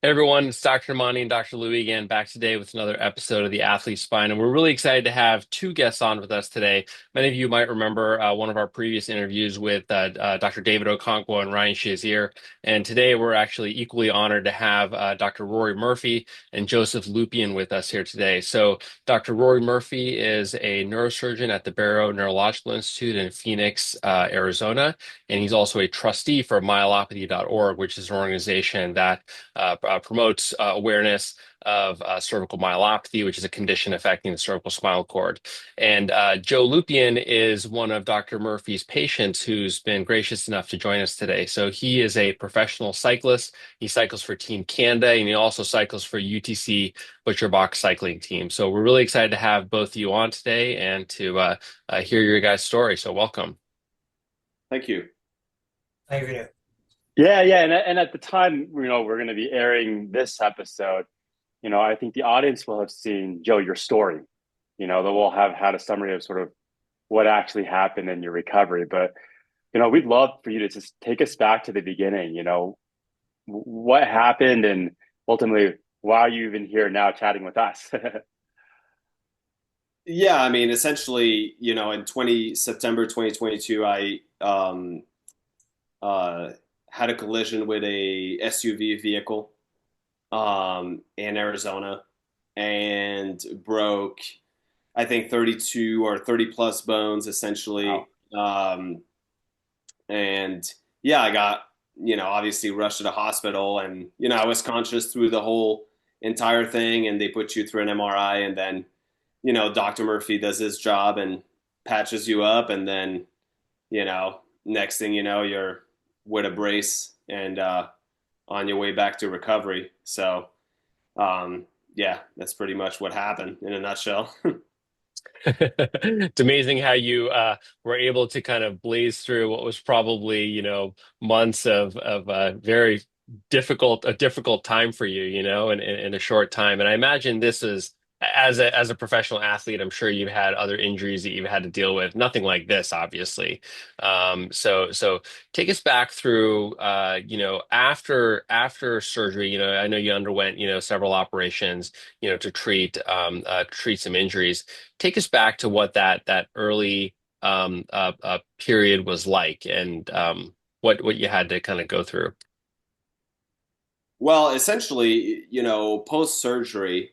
Hey everyone, it's Dr. Namani and Dr. Louie again, back today with another episode of The Athlete Spine. And we're really excited to have two guests on with us today. Many of you might remember one of our previous interviews with Dr. David Okonkwo and Ryan Shazier. And today we're actually equally honored to have Dr. Rory Murphy and Joseph Lupien with us here today. So Dr. Rory Murphy is a neurosurgeon at the Barrow Neurological Institute in Phoenix, Arizona. And he's also a trustee for myelopathy.org, which is an organization that promotes awareness of cervical myelopathy, which is a condition affecting the cervical spinal cord. And Joe Lupien is one of Dr. Murphy's patients who's been gracious enough to join us today. So he is a professional cyclist. He cycles for Team Canada, and he also cycles for UTC-ButcherBox cycling team. So we're really excited to have both of you on today and to hear your guys' story. So welcome. Thank you. Thank you. Yeah, and at the time, we're going to be airing this episode. I think the audience will have seen Joe your story. They will have had a summary of sort of what actually happened in your recovery. But we'd love for you to just take us back to the beginning. What happened, and ultimately why are you even here now chatting with us? Yeah, I mean, essentially, in September 2022, I uh, had a collision with a SUV vehicle in Arizona and broke, I think, 32 or 30 plus bones essentially. Wow. And yeah, I got, obviously rushed to the hospital, and, I was conscious through the whole entire thing, and they put you through an MRI, and then, Dr. Murphy does his job and patches you up. And then, next thing you know, you're with a brace and on your way back to recovery. So, yeah, that's pretty much what happened in a nutshell. It's amazing how you were able to kind of blaze through what was probably, months of very difficult time for you, in a short time. And I imagine this is as a professional athlete, I'm sure you've had other injuries that you've had to deal with. Nothing like this, obviously. So take us back through, after surgery. I know you underwent, several operations, to treat some injuries. Take us back to what that early period was like, and what you had to kind of go through. Well, essentially, post surgery,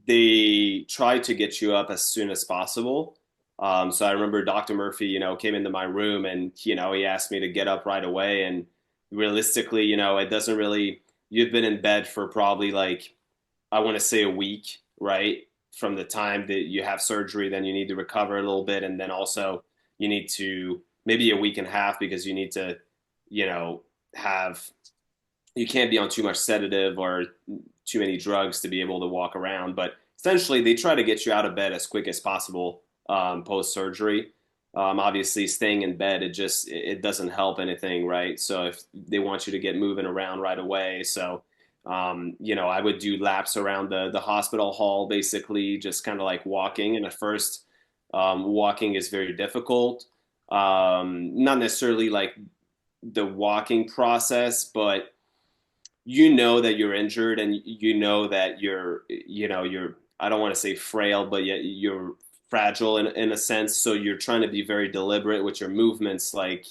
they try to get you up as soon as possible. So I remember Dr. Murphy, came into my room, and, he asked me to get up right away. And realistically, it doesn't really, you've been in bed for probably like, I want to say a week, right? From the time that you have surgery, then you need to recover a little bit. And then also you need to maybe a week and a half, because you need to, have, you can't be on too much sedative or too many drugs to be able to walk around. But essentially, they try to get you out of bed as quick as possible post surgery. Obviously, staying in bed, it doesn't help anything, right? So if they want you to get moving around right away, so I would do laps around the hospital hall, basically just kind of like walking. And at first, walking is very difficult. Not necessarily like the walking process, but that you're injured, and that you're, I don't want to say frail, but yet you're fragile in a sense. So you're trying to be very deliberate with your movements, like,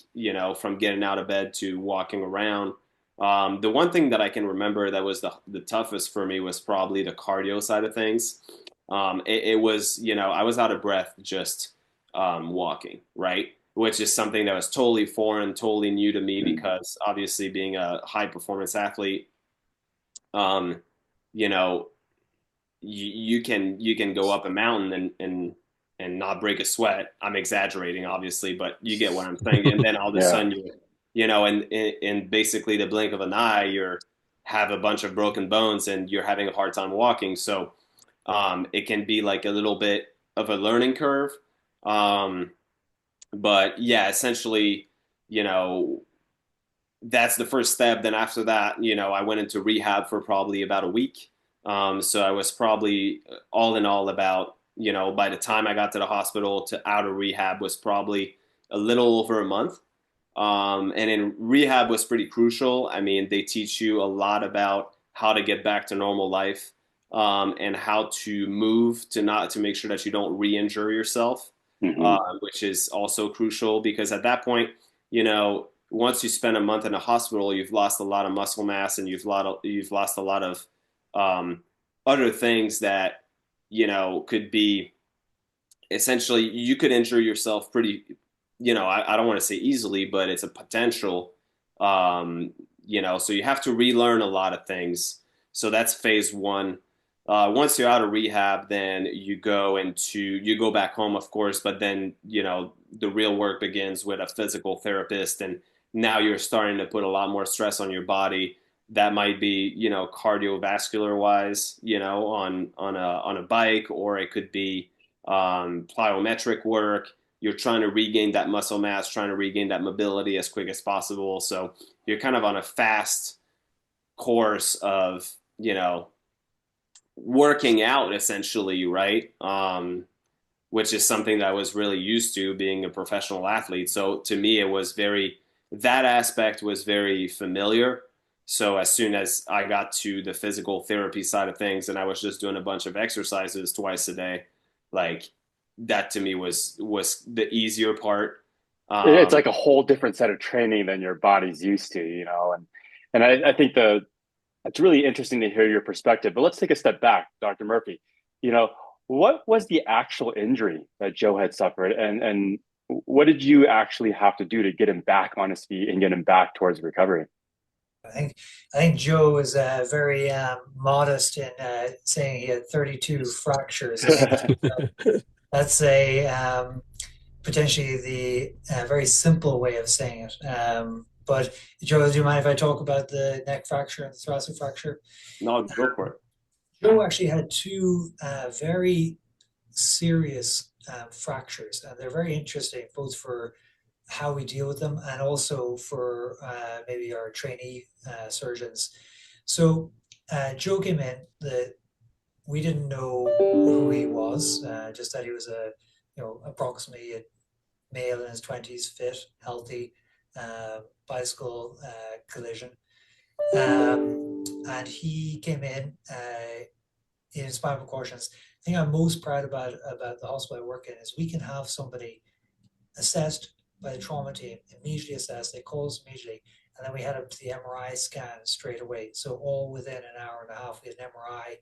from getting out of bed to walking around. The one thing that I can remember that was the toughest for me was probably the cardio side of things. It was, I was out of breath just walking, right? Which is something that was totally foreign, totally new to me, because obviously being a high performance athlete, um, you know, you can go up a mountain and not break a sweat. I'm exaggerating, obviously, but you get what I'm saying. And then all of a Yeah. sudden, in basically the blink of an eye, you're have a bunch of broken bones and you're having a hard time walking. So it can be like a little bit of a learning curve. Um, but yeah, essentially, you know, that's the first step. Then after that, I went into rehab for probably about a week. So I was probably all in all about, by the time I got to the hospital to out of rehab was probably a little over a month. And in rehab was pretty crucial. I mean, they teach you a lot about how to get back to normal life, and how to move to not to make sure that you don't re-injure yourself, Hmm. which is also crucial because at that point, once you spend a month in a hospital, you've lost a lot of muscle mass and you've lost a lot of um, other things that could be essentially you could injure yourself pretty, I don't want to say easily, but it's a potential, so you have to relearn a lot of things. So that's phase one. Once you're out of rehab, then you go back home, of course, but then, the real work begins with a physical therapist. And now you're starting to put a lot more stress on your body. That might be, cardiovascular wise, on a bike, or it could be plyometric work. You're trying to regain that muscle mass, trying to regain that mobility as quick as possible. So you're kind of on a fast course of, working out essentially, right? Which is something that I was really used to being a professional athlete. So to me, that aspect was very familiar. So as soon as I got to the physical therapy side of things and I was just doing a bunch of exercises twice a day, like that to me was the easier part. It's Um, like a whole different set of training than your body's used to, and I think it's really interesting to hear your perspective. But let's take a step back, Dr. Murphy. You know, what was the actual injury that Joe had suffered, and what did you actually have to do to get him back on his feet and get him back towards recovery? I think I think Joe was very modest in saying he had 32 fractures. I think that's a potentially the very simple way of saying it. But Joe, do you mind if I talk about the neck fracture and the thoracic fracture? no, go for it. Joe actually had two very serious fractures, and they're very interesting, both for how we deal with them and also for maybe our trainee surgeons. So Joe came in. We didn't know who he was, just that he was approximately a male in his 20s, fit, healthy, bicycle collision. And he came in spinal precautions. The thing I'm most proud about the hospital I work in is we can have somebody assessed by the trauma team, immediately assessed. They call us immediately, and then we head up to the MRI scan straight away. So all within an hour and a half, we had an MRI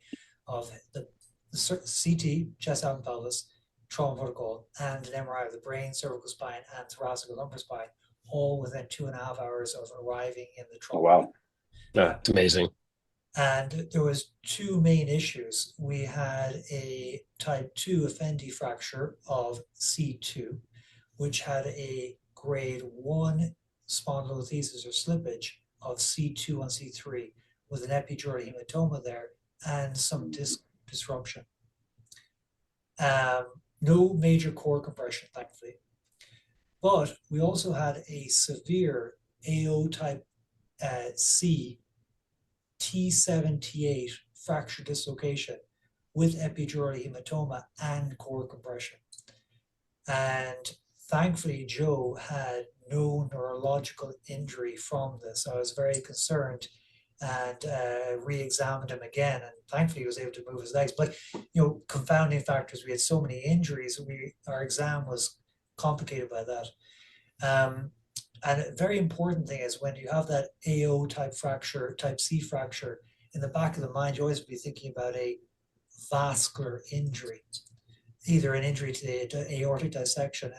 of the CT, chest, abdomen, pelvis, trauma protocol, and an MRI of the brain, cervical spine, and thoracic and lumbar spine, all within 2.5 hours of arriving in the Oh, trauma. wow. Yeah, it's amazing. And there was two main issues. We had a type 2 Effendi fracture of C2, which had a grade 1 spondylolisthesis or slippage of C2 and C3 with an epidural hematoma there and some disc disruption. No major core compression, thankfully. But we also had a severe AO type C T7, T8 fracture dislocation with epidural hematoma and core compression. And thankfully, Joe had no neurological injury from this. I was very concerned and re-examined him again, and thankfully he was able to move his legs. But confounding factors, we had so many injuries. Our exam was complicated by that. And a very important thing is when you have that AO type fracture, type C fracture, in the back of the mind, you always be thinking about a vascular injury, either an injury to the aortic dissection.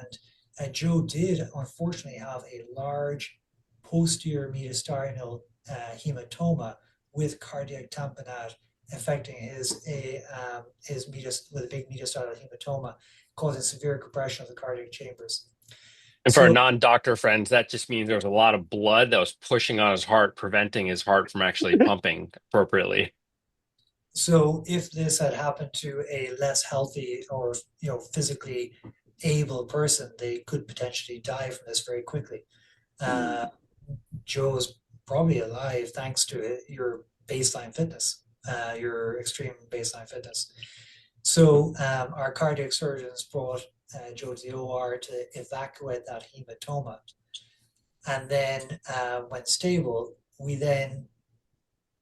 And Joe did unfortunately have a large posterior mediastinal hematoma with cardiac tamponade affecting his with a big mediastinal hematoma, causing severe compression of the cardiac chambers. And for our So non-doctor friends, that just means there was a lot of blood that was pushing on his heart, preventing his heart from actually pumping appropriately. So if this had happened to a less healthy or physically able person, they could potentially die from this very quickly. Uh, Joe's probably alive thanks to your baseline fitness, your extreme baseline fitness. So our cardiac surgeons brought Joe to the OR to evacuate that hematoma. And then when stable, we then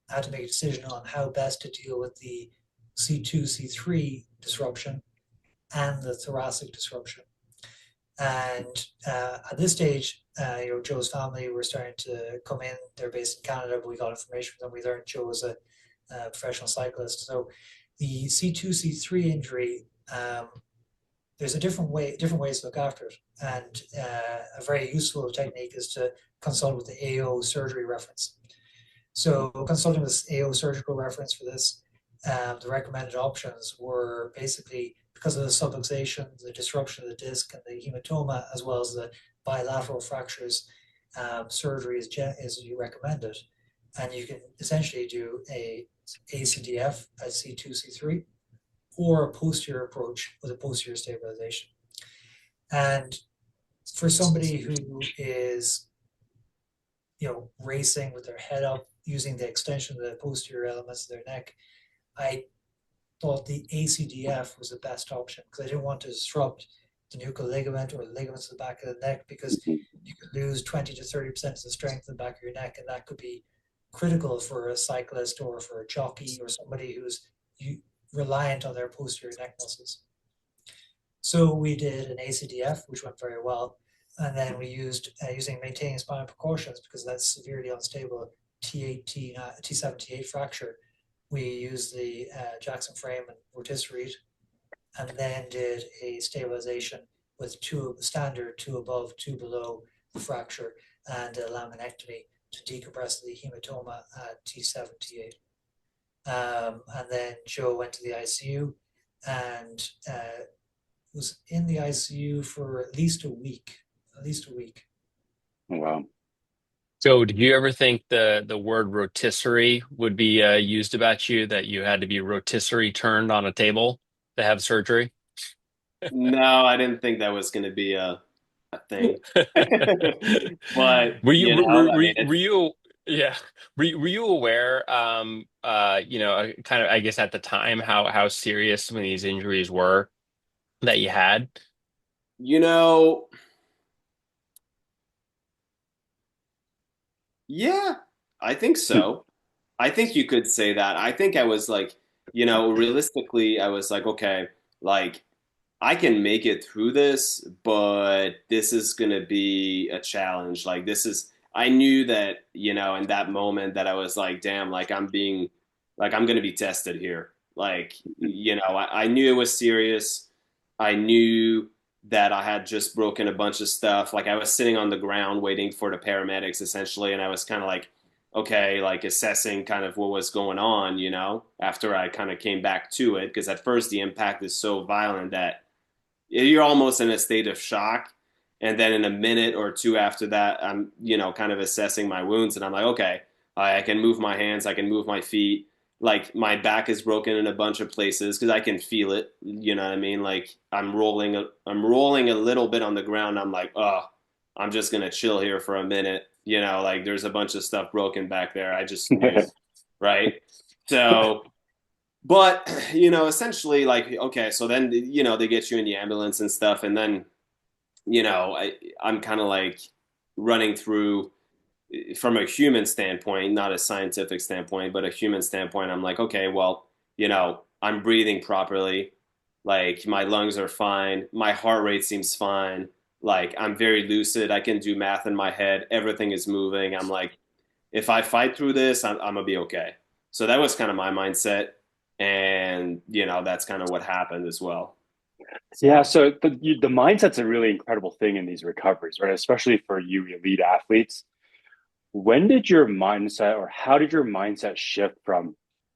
had to make a decision on how best to deal with the C2, C3 disruption and the thoracic disruption. And at this stage, Joe's family were starting to come in. They're based in Canada, but we got information from them. We learned Joe was a professional cyclist. So the C2, C3 injury, there's different ways to look after it. And a very useful technique is to consult with the AO surgery reference. So consulting with AO surgical reference for this, the recommended options were basically because of the subluxation, the disruption of the disc, and the hematoma, as well as the bilateral fractures, surgery is recommended. And you can essentially do a ACDF at C2, C3, or a posterior approach with a posterior stabilization. And for somebody who is, racing with their head up, using the extension of the posterior elements of their neck, I thought the ACDF was the best option because I didn't want to disrupt the nuchal ligament or the ligaments of the back of the neck, because you could lose 20 to 30% of the strength in the back of your neck, and that could be critical for a cyclist or for a jockey or somebody who's reliant on their posterior neck muscles. So we did an ACDF, which went very well. And then we used, using maintaining spinal precautions, because that's severely unstable T7, T8 fracture. We used the Jackson frame and rotisserie, and then did a stabilization with standard 2 above, 2 below the fracture, and a laminectomy to decompress the hematoma at T7, T8. And then Joe went to the ICU and was in the ICU for at least a week. Wow. So, did you ever think the word rotisserie would be used about you, that you had to be rotisserie turned on a table to have surgery? No, I didn't think that was going to be a thing. But, Were you I mean, were it's, you yeah were you aware kind of, I guess, at the time, how serious some of these injuries were that you had? you know, yeah, I think so. I think you could say that. I think I was like, realistically, I was like, okay, like I can make it through this, but this is going to be a challenge. Like I knew that, in that moment that I was like, damn, like I'm going to be tested here. Like, I knew it was serious. I knew that I had just broken a bunch of stuff. Like I was sitting on the ground waiting for the paramedics essentially. And I was kind of like, okay, like assessing kind of what was going on, after I kind of came back to it. Cause at first the impact is so violent that you're almost in a state of shock. And then in a minute or two after that, I'm, kind of assessing my wounds, and I'm like, okay, I can move my hands, I can move my feet. Like my back is broken in a bunch of places because I can feel it. You know what I mean? Like I'm rolling a little bit on the ground. I'm like, oh, I'm just gonna chill here for a minute. Like there's a bunch of stuff broken back there. I just knew, right? So but essentially, like, okay, so then they get you in the ambulance and stuff, and then I'm kind of like running through from a human standpoint, not a scientific standpoint, but a human standpoint. I'm like, okay, well, I'm breathing properly, like my lungs are fine, my heart rate seems fine, like I'm very lucid, I can do math in my head, everything is moving. I'm like, if I fight through this, I'm gonna be okay. So that was kind of my mindset, and that's kind of what happened as well. Yeah, so the mindset's a really incredible thing in these recoveries, right? Especially for you elite athletes. When did your mindset, or how did your mindset shift from,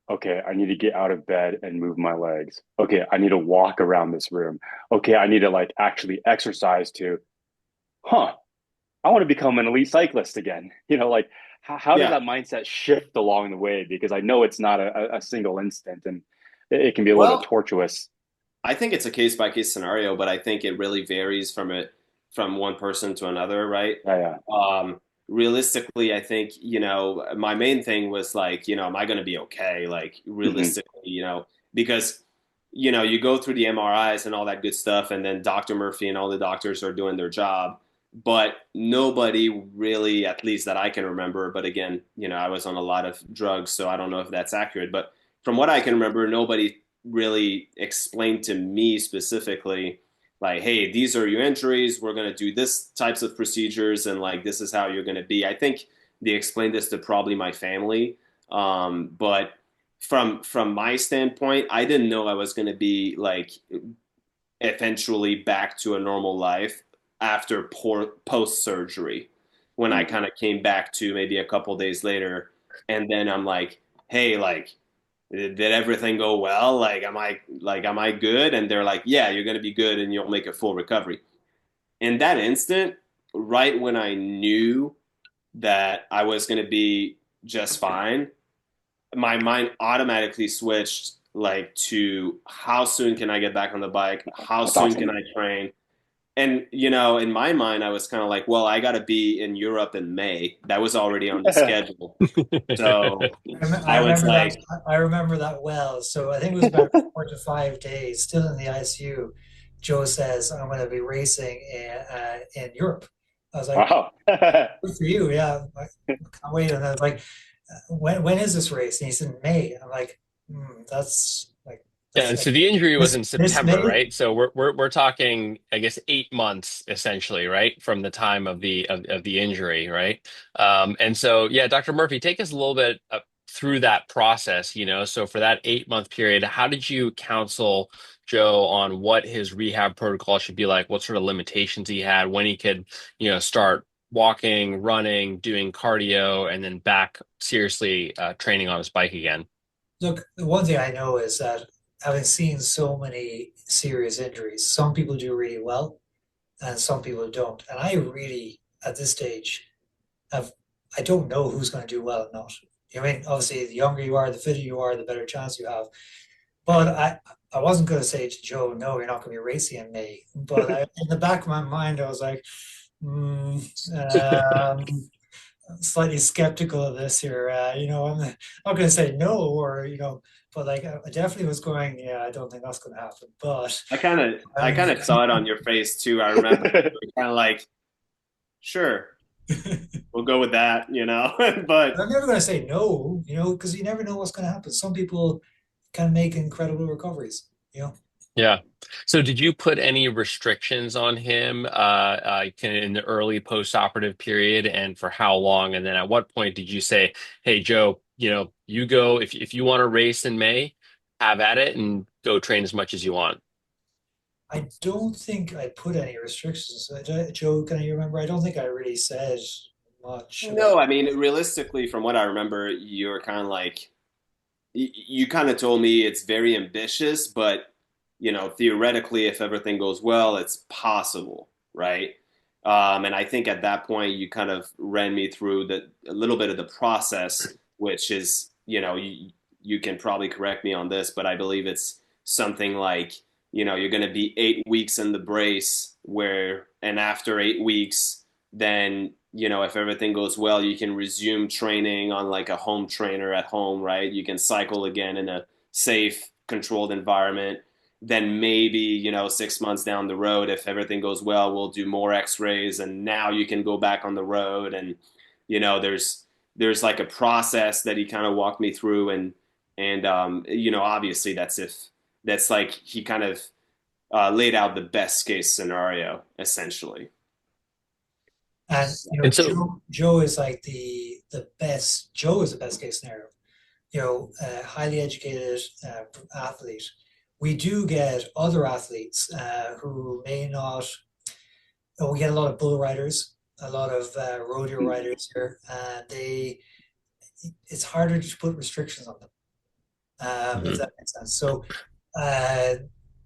okay, I need to get out of bed and move my legs. Okay, I need to walk around this room. Okay, I need to like actually exercise, to, I want to become an elite cyclist again. Like how did Yeah. that mindset shift along the way? Because I know it's not a single instant, and it can be a little bit Well, tortuous. I think it's a case by case scenario, but I think it really varies from one person to another, right? Yeah, yeah. Realistically, I think, my main thing was like, am I going to be okay? Like Hmm. realistically, because, you go through the MRIs and all that good stuff, and then Dr. Murphy and all the doctors are doing their job. but nobody really, at least that I can remember, but again, I was on a lot of drugs, so I don't know if that's accurate, but from what I can remember, nobody really explained to me specifically, like, hey, these are your injuries, we're going to do this types of procedures, and like this is how you're going to be. I think they explained this to probably my family, but from my standpoint, I didn't know I was going to be like eventually back to a normal life after post surgery, when I kind of came back to maybe a couple days later, and then I'm like, hey, like, did everything go well? Am I good? And they're like, yeah, you're going to be good and you'll make a full recovery. In that instant, right when I knew that I was going to be just fine, my mind automatically switched like to how soon can I get back on the bike? How That's soon can awesome. I train? And in my mind, I was kind of like, well, I got to be in Europe in May. That was already on the schedule. So I I was remember that. like, I remember that well. So I think it was about 4 to 5 days, still in the ICU. Joe says, "I'm going to be racing in Europe." I was like, Wow. "Good for you, yeah." I can't wait. And I was like, "When is this race?" And he said, "May." I'm like, that's like Yeah, that's and like so the injury was in this September, May." right? So we're talking, I guess, 8 months essentially, right, from the time of the injury, right? And so, yeah, Dr. Murphy, take us a little bit through that process, So for that 8 month period, how did you counsel Joe on what his rehab protocol should be like, what sort of limitations he had, when he could, start walking, running, doing cardio, and then back seriously training on his bike again? Look, the one thing I know is that having seen so many serious injuries, some people do really well and some people don't. And I really, at this stage, have I don't know who's going to do well or not. You know what I mean? Obviously, the younger you are, the fitter you are, the better chance you have. But I wasn't going to say to Joe, no, you're not going to be racing in May. But in the back of my mind, I was like, mm, um, slightly skeptical of this here. I'm not going to say no, or but like I definitely was going. Yeah, I don't think that's going to happen. But I kind of saw it on your face too. I remember kind of like, sure, we'll go with that. But I'm never going to say no, because you never know what's going to happen. Some people can make incredible recoveries. Yeah. So did you put any restrictions on him in the early post-operative period, and for how long? And then at what point did you say, "Hey, Joe, you go if you want to race in May, have at it and go train as much as you want." I don't think I put any restrictions. Joe, can you remember? I don't think I really said much about. no, I mean, realistically, from what I remember, you're kind of like, you kind of told me it's very ambitious, but theoretically, if everything goes well, it's possible, right? And I think at that point, you kind of ran me through a little bit of the process, which is, you can probably correct me on this, but I believe it's something like, you're going to be 8 weeks in the brace, and after 8 weeks, then if everything goes well, you can resume training on like a home trainer at home, right? You can cycle again in a safe, controlled environment. Then maybe 6 months down the road, if everything goes well, we'll do more X-rays, and now you can go back on the road. And there's like a process that he kind of walked me through, and obviously that's like he kind of laid out the best case scenario essentially. And And so, Joe is like the best. Joe is the best case scenario. Highly educated athlete. We do get other athletes who may not. We get a lot of bull riders, a lot of rodeo riders here, and it's harder to put restrictions on them, if Mhm. that makes sense. So uh,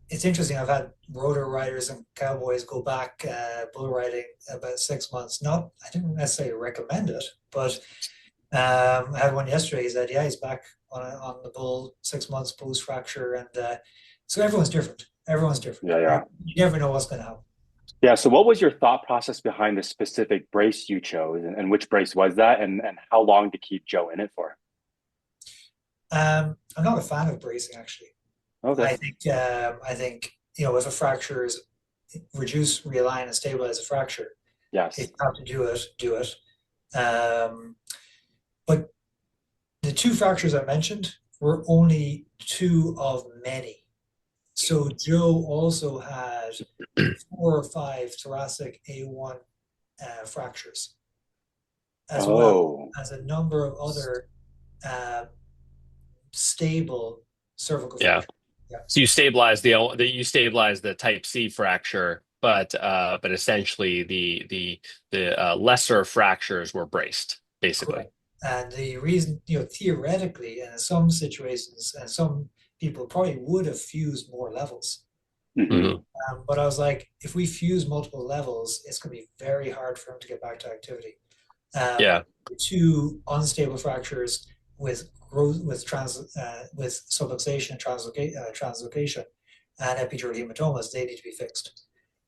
it's interesting. I've had rotor riders and cowboys go back bull riding about 6 months. Not, I didn't necessarily recommend it, but I had one yesterday. He said, "Yeah, he's back on the bull 6 months post fracture," and so everyone's different. Everyone's different. Yeah, yeah. You never know what's going to happen. Yeah. So what was your thought process behind the specific brace you chose, and which brace was that, and how long to keep Joe in it for? I'm not a fan of bracing actually. Okay. I think if a fracture is reduce, realign, and stabilize a fracture, Yes. If you have to do it, do it. But the two fractures I mentioned were only two of many. So Joe also had 4 or 5 thoracic A1 fractures, as well Oh, as a number of other uh, stable cervical Yeah. fractures. Yeah, So you stabilize the type C fracture, but essentially the lesser fractures were braced, basically. correct. And the reason, theoretically, and in some situations, and some people probably would have fused more levels. hmm. Hmm. But I was like, if we fuse multiple levels, it's going to be very hard for him to get back to activity. Um, Yeah. the two unstable fractures with growth, with subluxation, translocation, and epidural hematomas, they need to be fixed.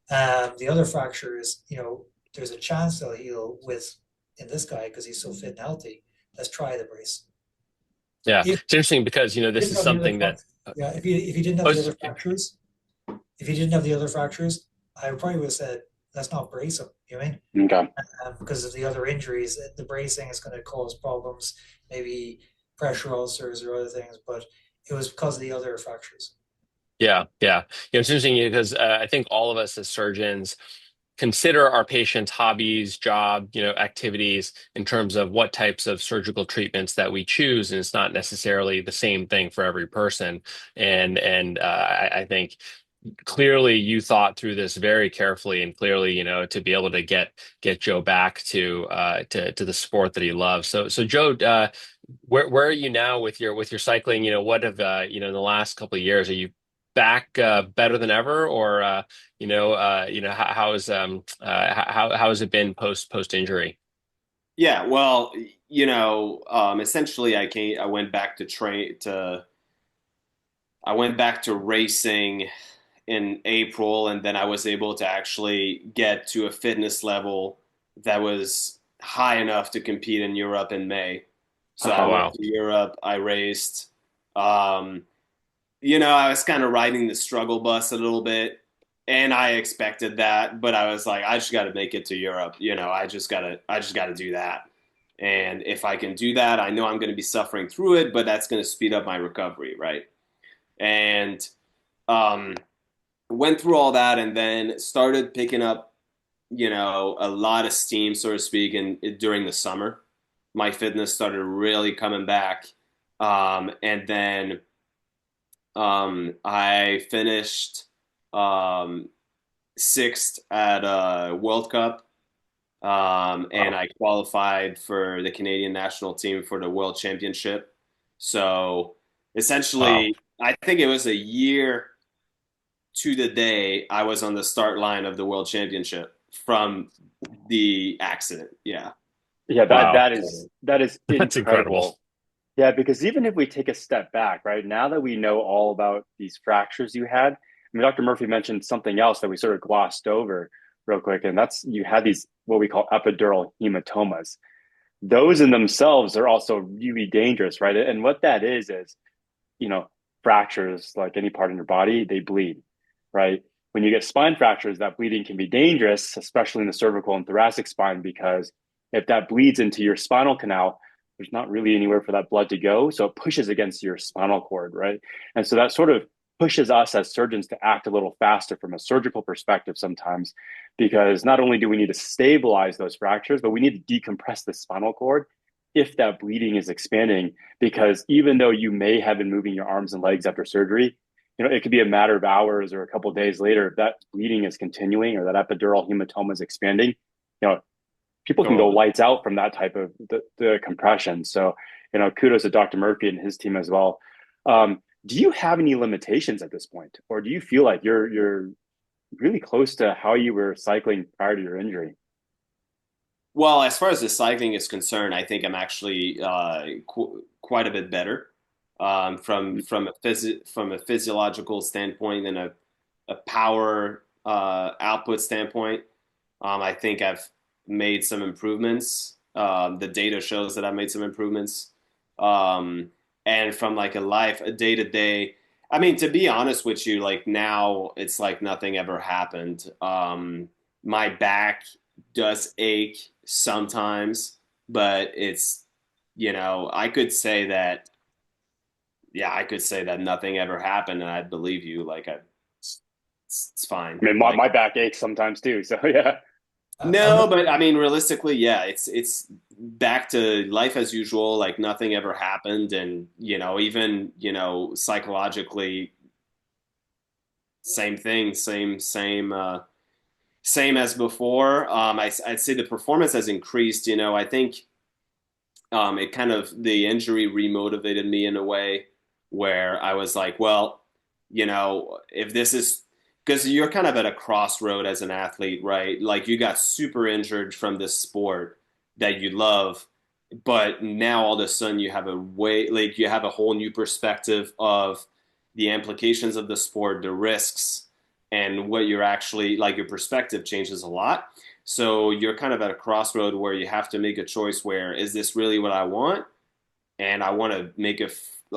The other fractures, there's a chance they'll heal with in this guy because he's so fit and healthy. Let's try the brace. Yeah. If It's interesting because, he this didn't is have the other, something that yeah, if he didn't I have the was, other fractures, if he didn't have the other fractures, I probably would have said, let's not brace him. You know what I mean? Okay. Because of the other injuries, the bracing is going to cause problems, maybe pressure ulcers or other things. But it was because of the other fractures. yeah, yeah. It's interesting because I think all of us as surgeons consider our patients' hobbies, job, activities in terms of what types of surgical treatments that we choose, and it's not necessarily the same thing for every person. And I think clearly you thought through this very carefully and clearly, to be able to get Joe back to the sport that he loves. So Joe, where are you now with your cycling? What have in the last couple of years, are you back better than ever, or how has it been post injury? Yeah, well, essentially, I went back to racing in April, and then I was able to actually get to a fitness level that was high enough to compete in Europe in May. So I Oh, went wow. to Europe, I raced. Um, I was kind of riding the struggle bus a little bit, and I expected that, but I was like, I just got to make it to Europe. I just got to do that. And if I can do that, I know I'm going to be suffering through it, but that's going to speed up my recovery, right? And um, went through all that, and then started picking up, a lot of steam, so to speak, and during the summer, my fitness started really coming back. And then I finished um, sixth at a World Cup, and Wow. I qualified for the Canadian national team for the World Championship. So Wow. essentially, I think it was a year to the day I was on the start line of the World Championship from the accident. Yeah. Yeah, that Wow. that is That's incredible. incredible. Yeah, because even if we take a step back, right, now that we know all about these fractures you had, I mean, Dr. Murphy mentioned something else that we sort of glossed over real quick, and that's you had these what we call epidural hematomas. Those in themselves are also really dangerous, right? And what that is, you know, fractures like any part in your body, they bleed, right? When you get spine fractures, that bleeding can be dangerous, especially in the cervical and thoracic spine, because if that bleeds into your spinal canal, there's not really anywhere for that blood to go. So it pushes against your spinal cord, right? And so that sort of pushes us as surgeons to act a little faster from a surgical perspective sometimes, because not only do we need to stabilize those fractures, but we need to decompress the spinal cord if that bleeding is expanding, because even though you may have been moving your arms and legs after surgery, it could be a matter of hours or a couple of days later. If that bleeding is continuing or that epidural hematoma is expanding, you know, people can go Totally. lights out from that type of the compression. So, kudos to Dr. Murphy and his team as well. Do you have any limitations at this point, or do you feel like you're really close to how you were cycling prior to your injury? Well, as far as the cycling is concerned, I think I'm actually quite a bit better from a physiological standpoint and a power output standpoint. I think I've made some improvements. The data shows that I've made some improvements. Um, and from like a day to day, I mean, to be honest with you, like now it's like nothing ever happened. My back does ache sometimes, but it's, I could say that, yeah, I could say that nothing ever happened and I'd believe you. Like, it's fine. I mean, my, Like, my back aches sometimes too. So yeah. I'm no, but I mean, realistically, yeah, it's back to life as usual. Like nothing ever happened, and even psychologically, same thing, same as before. I'd say the performance has increased. I think it kind of the injury remotivated me in a way where I was like, well, if this is because you're kind of at a crossroad as an athlete, right? Like you got super injured from this sport that you love, but now all of a sudden you have you have a whole new perspective of the implications of the sport, the risks, and what you're actually like. Your perspective changes a lot. So you're kind of at a crossroad where you have to make a choice where is this really what I want? And I want to make a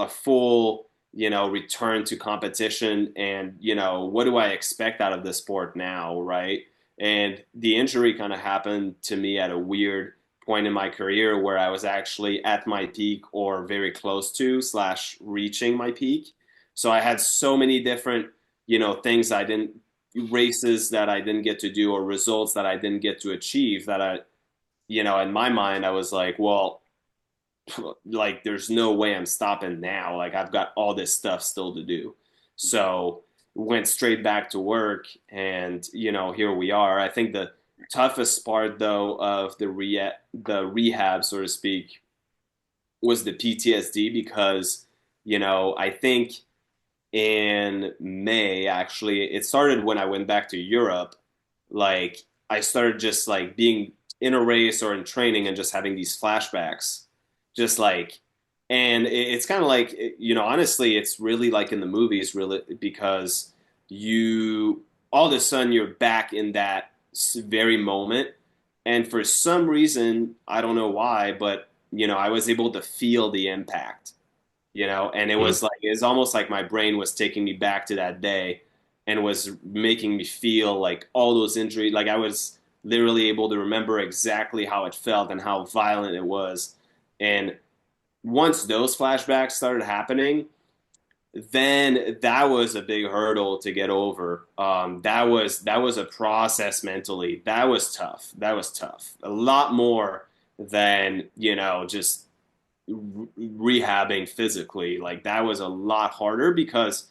full, return to competition. And, what do I expect out of the sport now? Right. And the injury kind of happened to me at a weird point in my career where I was actually at my peak or very close to slash reaching my peak. So I had so many different, things I didn't races that I didn't get to do or results that I didn't get to achieve that in my mind, I was like, well, like there's no way I'm stopping now. Like I've got all this stuff still to do. So went straight back to work and, here we are. I think the toughest part though of the rehab, so to speak, was the PTSD because, I think in May, actually, it started when I went back to Europe. Like, I started just like being in a race or in training and just having these flashbacks. Just like, and it's kind of like, honestly, it's really like in the movies, really, because all of a sudden, you're back in that very moment. And for some reason, I don't know why, but, I was able to feel the impact and it Mm. was like it's almost like my brain was taking me back to that day and was making me feel like all those injuries, like I was literally able to remember exactly how it felt and how violent it was. And once those flashbacks started happening, then that was a big hurdle to get over. That was a process mentally. That was tough. That was tough. A lot more than just rehabbing physically. Like that was a lot harder because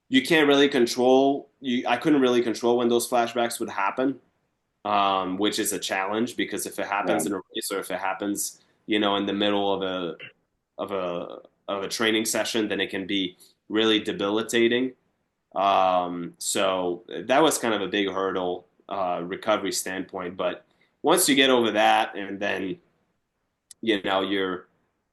you can't really control. I couldn't really control when those flashbacks would happen, which is a challenge because if it Yeah. happens in a race or if it happens, in the middle of a of a training session, then it can be really debilitating. So that was kind of a big hurdle, recovery standpoint. But once you get over that, and then you're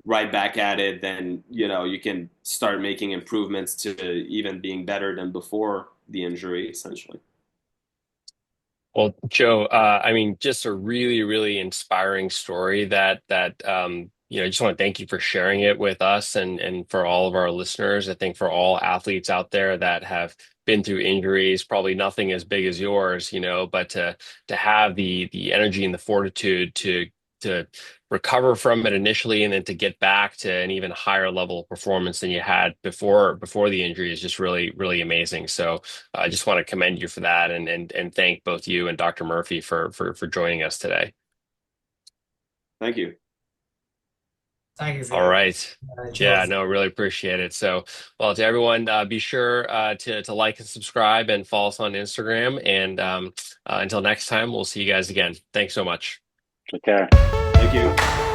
right back at it, then you can start making improvements to even being better than before the injury, essentially. Well, Joe, I mean, just a really, really inspiring story I just want to thank you for sharing it with us and for all of our listeners. I think for all athletes out there that have been through injuries, probably nothing as big as yours, but to have the energy and the fortitude to recover from it initially and then to get back to an even higher level of performance than you had before the injury is just really, really amazing. So I just want to commend you for that and thank both you and Dr. Murphy for joining us today. Thank you. Thank you for All your right. Joe. Yeah, no, really appreciate it. So, well, to everyone, be sure to like and subscribe and follow us on Instagram. And until next time, we'll see you guys again. Thanks so much. Take care. Thank you.